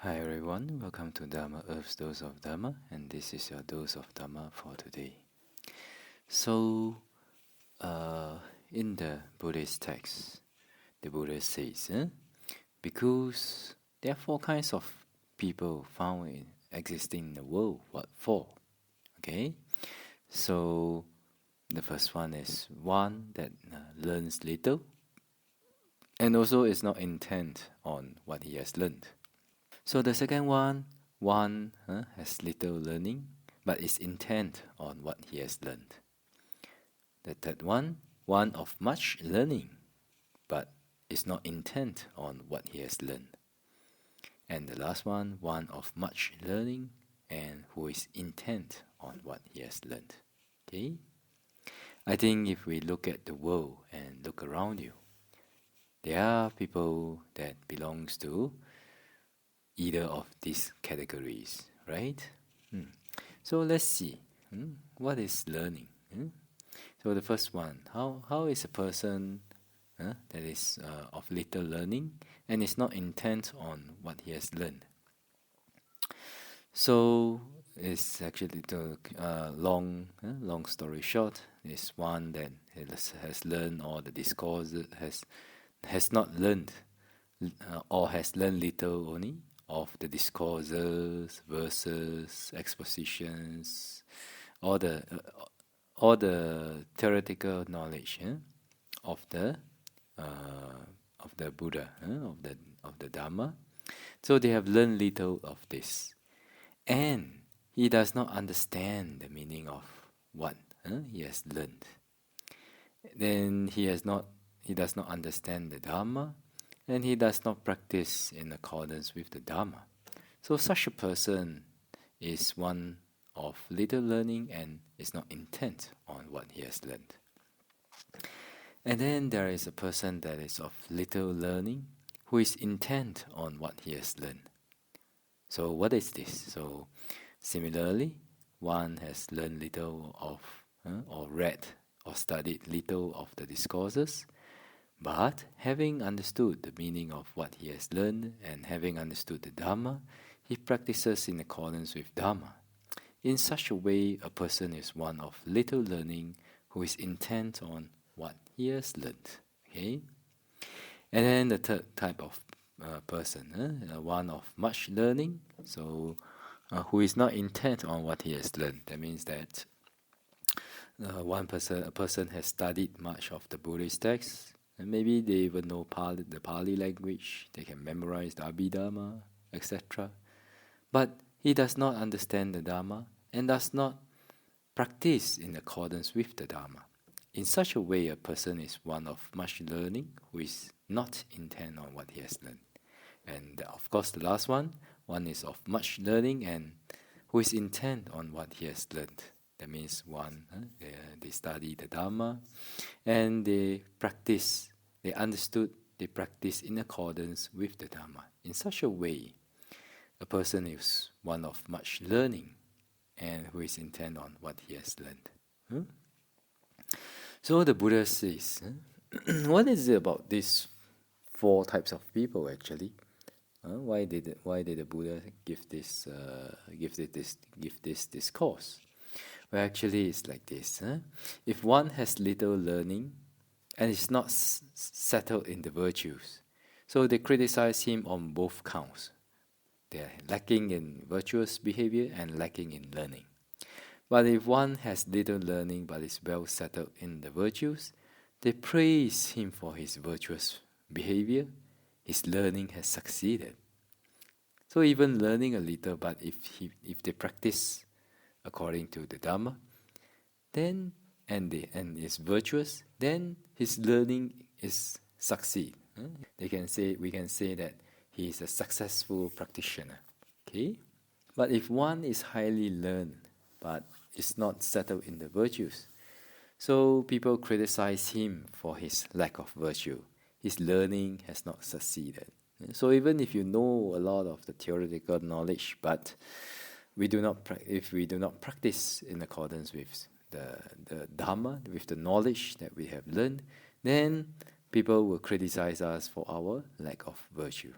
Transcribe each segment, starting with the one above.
Hi everyone, welcome to Dharma Earth's Dose of Dharma, and this is your dose of Dharma for today. So, in the Buddhist text, the Buddha says, because there are four kinds of people found existing in the world. What for? Okay, so the first one is one that learns little, and also is not intent on what he has learned. So the second one has little learning, but is intent on what he has learned. The third one of much learning, but is not intent on what he has learned. And the last one of much learning, and who is intent on what he has learned. Okay? I think if we look at the world and look around you, there are people that belongs to either of these categories, right? So let's see, what is learning? So the first one, how is a person that is of little learning and is not intent on what he has learned? So it's actually the long story short. Is one that has learned all the discourses, has not learned or has learned little only of the discourses, verses, expositions, all the theoretical knowledge of the Buddha, of the Dharma. So they have learned little of this, and he does not understand the meaning of what he has learned. Then he does not understand the Dharma, and he does not practice in accordance with the Dharma. So such a person is one of little learning and is not intent on what he has learned. And then there is a person that is of little learning who is intent on what he has learned. So what is this? So similarly, one has learned little of or read or studied little of the discourses, but having understood the meaning of what he has learned and having understood the Dharma, he practices in accordance with Dharma. In such a way, a person is one of little learning who is intent on what he has learned. Okay? And then the third type of person, one of much learning, so who is not intent on what he has learned. That means that a person has studied much of the Buddhist texts, and maybe they even know the Pali language, they can memorize the Abhidharma, etc. But he does not understand the Dharma and does not practice in accordance with the Dharma. In such a way, a person is one of much learning who is not intent on what he has learned. And of course, the last one is of much learning and who is intent on what he has learned. That means they study the Dharma and they practice, they understood, they practice in accordance with the Dharma. In such a way, a person is one of much learning and who is intent on what he has learned. So the Buddha says, what is it about these four types of people actually? Why did the Buddha give this discourse? Well, actually, it's like this. If one has little learning and is not settled in the virtues, so they criticize him on both counts. They are lacking in virtuous behavior and lacking in learning. But if one has little learning but is well settled in the virtues, they praise him for his virtuous behavior. His learning has succeeded. So even learning a little, but if they practice according to the Dhamma, then and is virtuous, then his learning is succeed. We can say that he is a successful practitioner. Okay, but if one is highly learned but is not settled in the virtues, so people criticize him for his lack of virtue. His learning has not succeeded. So even if you know a lot of the theoretical knowledge, but if we do not practice in accordance with the Dhamma, with the knowledge that we have learned, then people will criticize us for our lack of virtue.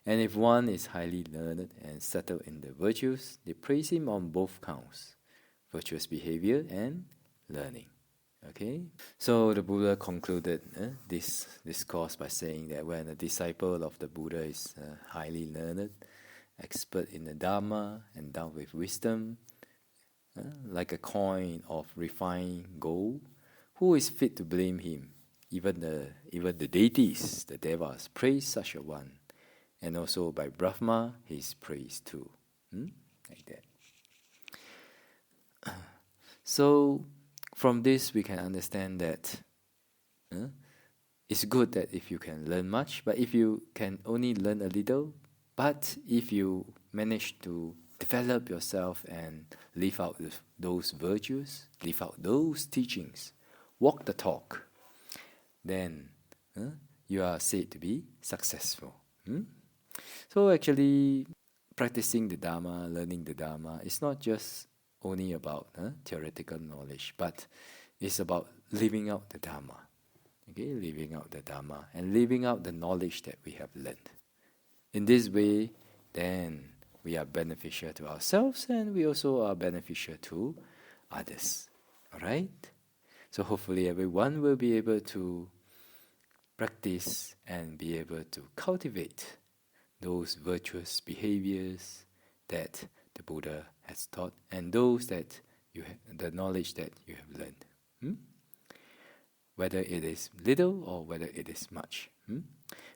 And if one is highly learned and settled in the virtues, they praise him on both counts, virtuous behavior and learning. Okay, so the Buddha concluded this discourse by saying that when a disciple of the Buddha is highly learned, expert in the Dharma, endowed with wisdom, like a coin of refined gold, who is fit to blame him? Even the deities, the devas, praise such a one, and also by Brahma, he is praised too, like that. So from this, we can understand that it's good that if you can learn much, but if you can only learn a little, but if you manage to develop yourself and live out those virtues, live out those teachings, walk the talk, then you are said to be successful. So actually, practicing the Dharma, learning the Dharma, is not just only about theoretical knowledge, but it's about living out the Dharma. Okay, living out the Dharma and living out the knowledge that we have learned. In this way, then we are beneficial to ourselves and we also are beneficial to others. Alright? So hopefully everyone will be able to practice and be able to cultivate those virtuous behaviors that the Buddha has taught and those that the knowledge that you have learned. Whether it is little or whether it is much.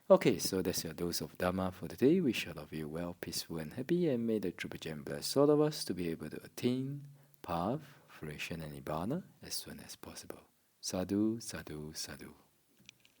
Okay, so that's your dose of Dharma for today. Wish all of you well, peaceful and happy, and may the Triple Gem bless all of us to be able to attain path, fruition and Nibbana as soon as possible. Sadhu, sadhu, sadhu.